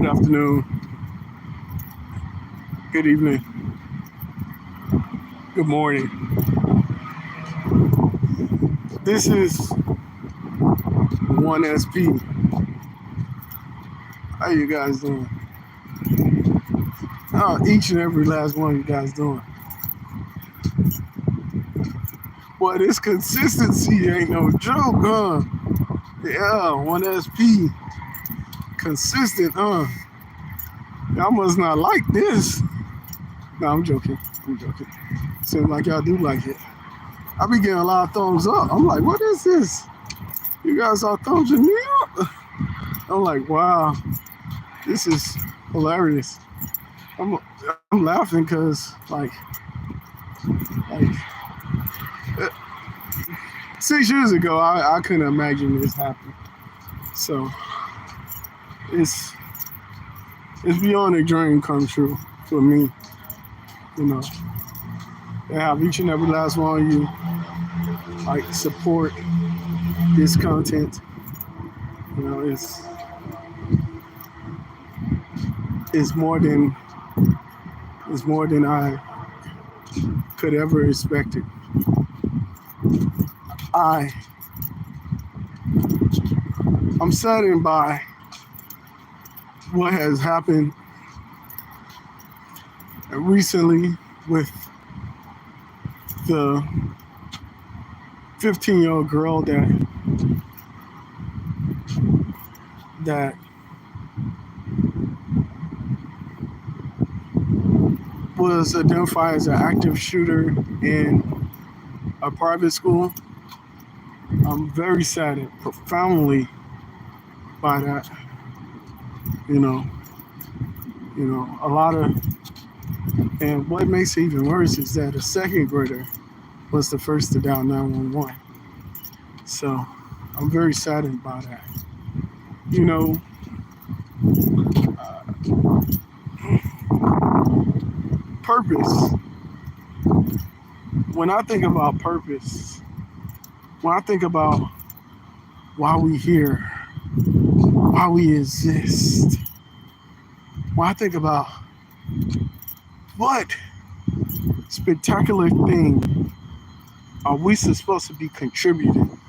afternoon, good evening, good morning. This is 1SP. How you guys doing? How each and every last one of you guys doing? Boy, this consistency ain't no joke, huh? Yeah, 1SP. Consistent, huh? Y'all must not like this. No, I'm joking. I'm joking. Seems like y'all do like it. I be getting a lot of thumbs up. I'm like, what is this? You guys are thumbs me up? I'm like, wow, this is hilarious. I'm I'm laughing because like 6 years ago I couldn't imagine this happening. So it's it's beyond a dream come true for me. You know, to have each and every last one of you like support this content. You know, it's more than I could ever expect it. I I'm saddened by what has happened recently with the 15-year-old girl that was identified as an active shooter in a private school. I'm very saddened profoundly by that. You know, a lot of, and what makes it even worse is that a second grader was the first to dial 911. So I'm very saddened by that. You know, uh, purpose. When I think about purpose, when I think about why we here, why we exist, when I think about what spectacular thing are we supposed to be contributing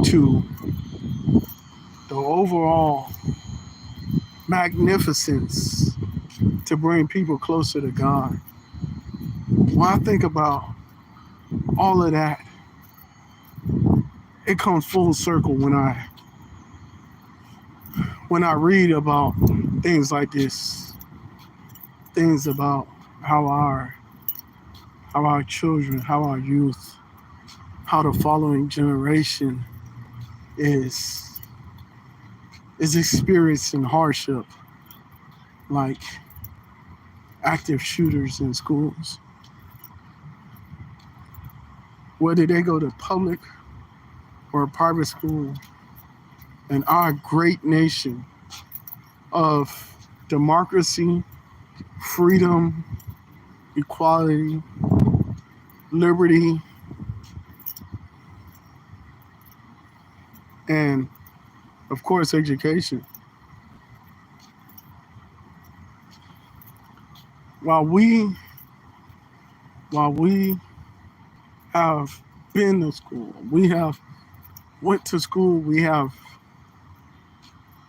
to the overall magnificence to bring people closer to God. When I think about all of that, it comes full circle when I read about things like this, things about how our children, how our youth, how the following generation is experiencing hardship, like active shooters in schools. Whether they go to public or a private school, in our great nation of democracy, freedom, equality, liberty, and of course education. While we have been to school, we have went to school, we have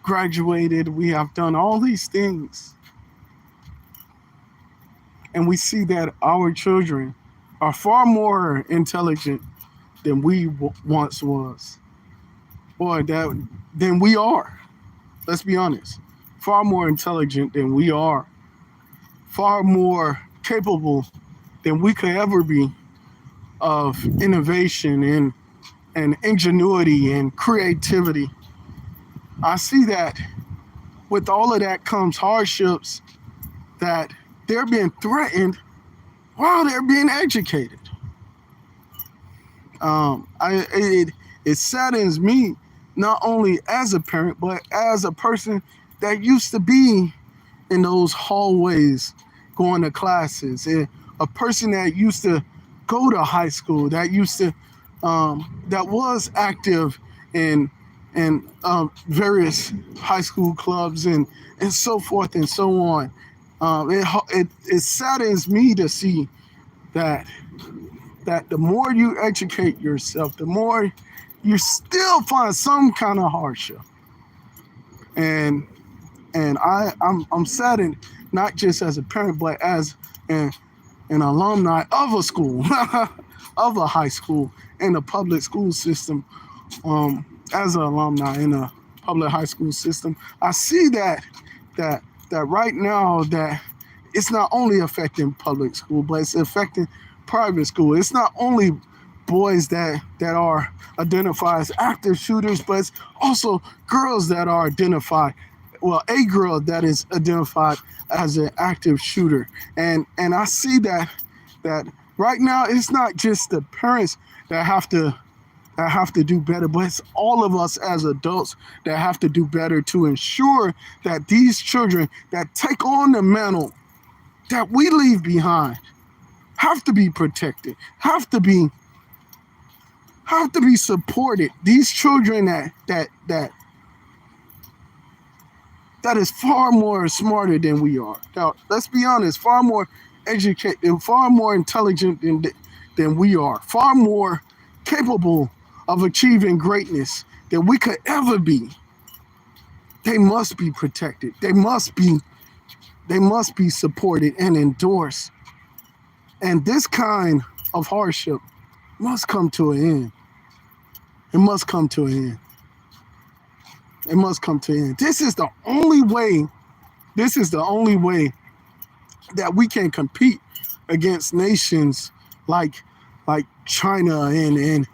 graduated, we have done all these things, and we see that our children are far more intelligent than we once was, or than we are. Let's be honest. Far more intelligent than we are, far more capable than we could ever be of innovation and ingenuity and creativity. I see that with all of that comes hardships, that they're being threatened while they're being educated. It saddens me, not only as a parent, but as a person that used to be in those hallways going to classes, and a person that used to go to high school, that used to that was active in and various high school clubs and so forth and so on. It saddens me to see that the more you educate yourself, the more you still find some kind of hardship. And I'm saddened, not just as a parent, but as an alumni of a school, of a high school in the public school system. As an alumni in a public high school system, I see that right now that it's not only affecting public school, but it's affecting private school. It's not only boys that are identified as active shooters, but it's also girls that are identified. Well, a girl that is identified as an active shooter, and I see that right now it's not just the parents that have to do better, but it's all of us as adults that have to do better to ensure that these children that take on the mantle that we leave behind have to be protected, have to be supported. These children that is far more smarter than we are. Now, let's be honest, far more educated, far more intelligent than we are, far more capable of achieving greatness than we could ever be. They must be protected. They must be supported and endorsed. And this kind of hardship must come to an end. It must come to an end. It must come to an end. This is the only way that we can compete against nations like China and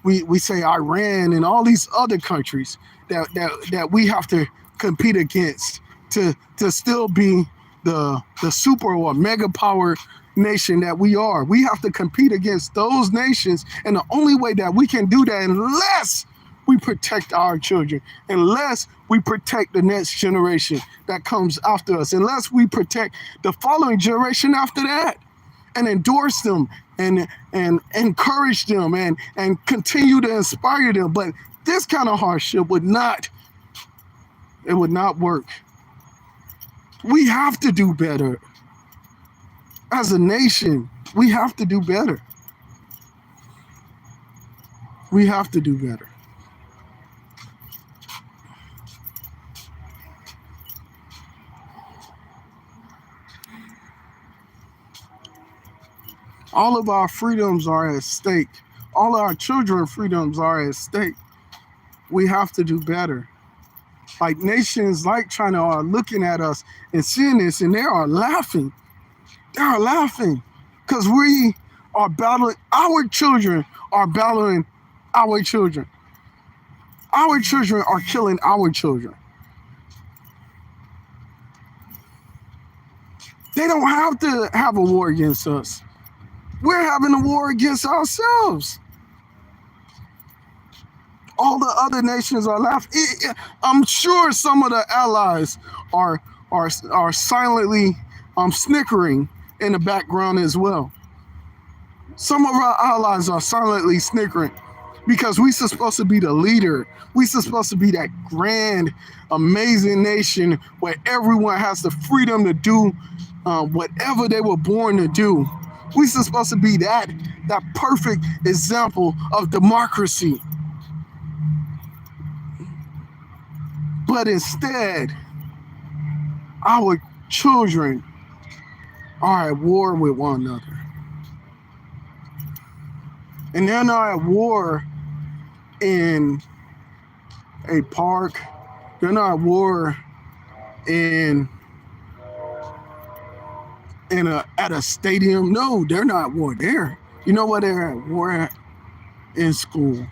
we say Iran and all these other countries that we have to compete against to still be the super or mega power nation that we are. We have to compete against those nations, and the only way that we can do that, unless we protect our children, unless we protect the next generation that comes after us, unless we protect the following generation after that, and endorse them and encourage them and continue to inspire them. But this kind of hardship would not work. We have to do better. As a nation, we have to do better. We have to do better. All of our freedoms are at stake. All our children's freedoms are at stake. We have to do better. Like nations like China are looking at us and seeing this, and they are laughing. They are laughing because we are battling. Our children are battling our children. Our children are killing our children. They don't have to have a war against us. We're having a war against ourselves. All the other nations are laughing. I'm sure some of the allies are silently snickering in the background as well. Some of our allies are silently snickering because we're supposed to be the leader. We're supposed to be that grand, amazing nation where everyone has the freedom to do whatever they were born to do. We're supposed to be that perfect example of democracy. But instead, our children are at war with one another. And they're not at war in a park. They're not at war at a stadium. No, they're not at war there. You know what they're at war at? In school.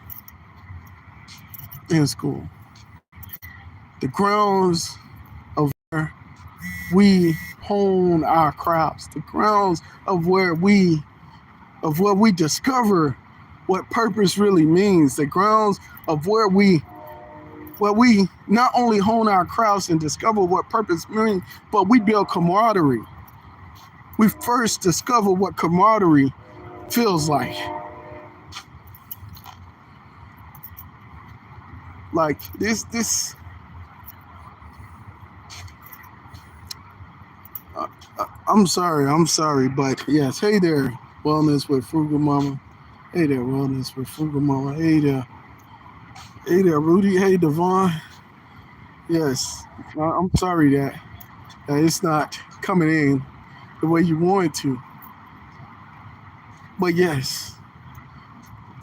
In school. The grounds of where we hone our crafts, the grounds of where we discover what purpose really means, the grounds of where we not only hone our crafts and discover what purpose means, but we build camaraderie. We first discover what camaraderie feels like. Like this. I'm sorry, but yes. Hey there, Wellness with Frugal Mama. Hey there, Wellness with Frugal Mama. Hey there, Rudy. Hey, Devon. Yes, I'm sorry that it's not coming in the way you want it to. But yes,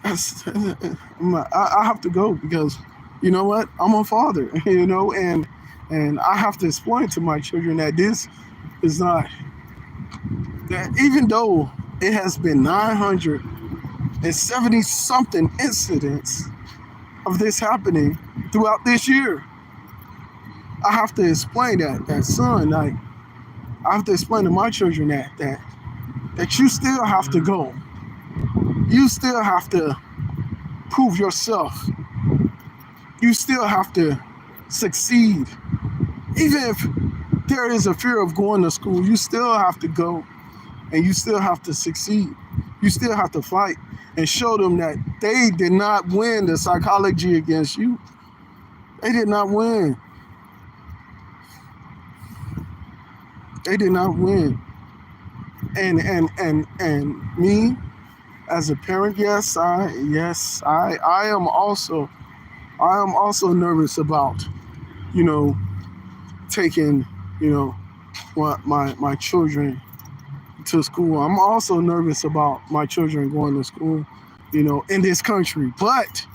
I have to go because you know what? I'm a father, and I have to explain to my children that this is not that even though it has been 970 something incidents of this happening throughout this year, I have to explain that son, like I have to explain to my children that you still have to go. You still have to prove yourself. You still have to succeed. Even if there is a fear of going to school, you still have to go and you still have to succeed. You still have to fight and show them that they did not win the psychology against you. They did not win. They did not win. And me as a parent, I am also nervous about, you know, taking, my children to school. I'm also nervous about my children going to school, in this country. But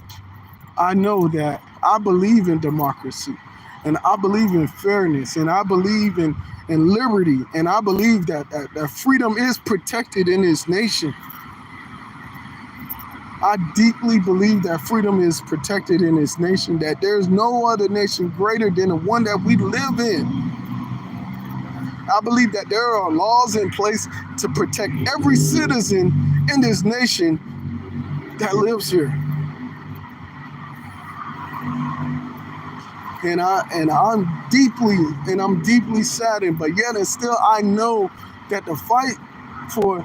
I know that I believe in democracy and I believe in fairness and I believe in liberty and I believe that freedom is protected in this nation. I deeply believe that freedom is protected in this nation, that there's no other nation greater than the one that we live in. I believe that there are laws in place to protect every citizen in this nation that lives here. And I'm deeply saddened, but yet and still I know that the fight for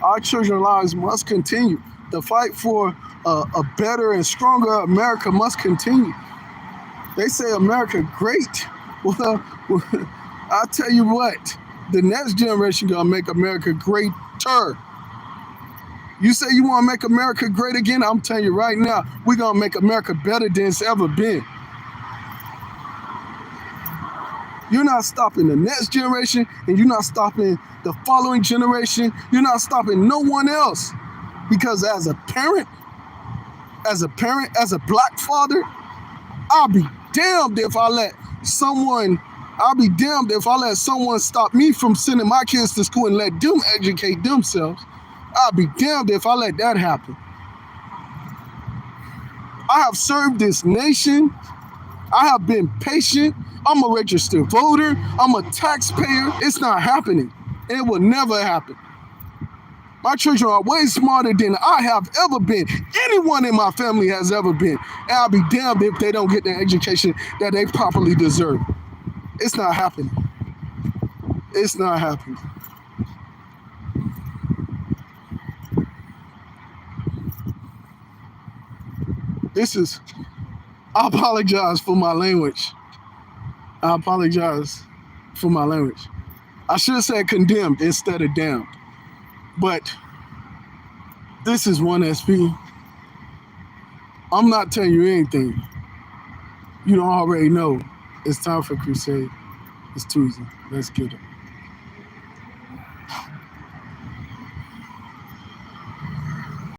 our children's lives must continue. The fight for a better and stronger America must continue. They say America great. Well, I'll tell you what, the next generation gonna make America greater. You say you want to make America great again? I'm telling you right now, we're gonna make America better than it's ever been. You're not stopping the next generation, and you're not stopping the following generation. You're not stopping no one else. Because as a parent, as a black father, I'll be damned if I let someone stop me from sending my kids to school and let them educate themselves. I'll be damned if I let that happen. I have served this nation. I have been patient. I'm a registered voter. I'm a taxpayer. It's not happening. It will never happen. My children are way smarter than I have ever been. Anyone in my family has ever been. And I'll be damned if they don't get the education that they properly deserve. It's not happening. It's not happening. I apologize for my language. I apologize for my language. I should have said condemned instead of damned. But this is 1SP. I'm not telling you anything. You don't already know. It's time for Crusade. It's Tuesday. Let's get it.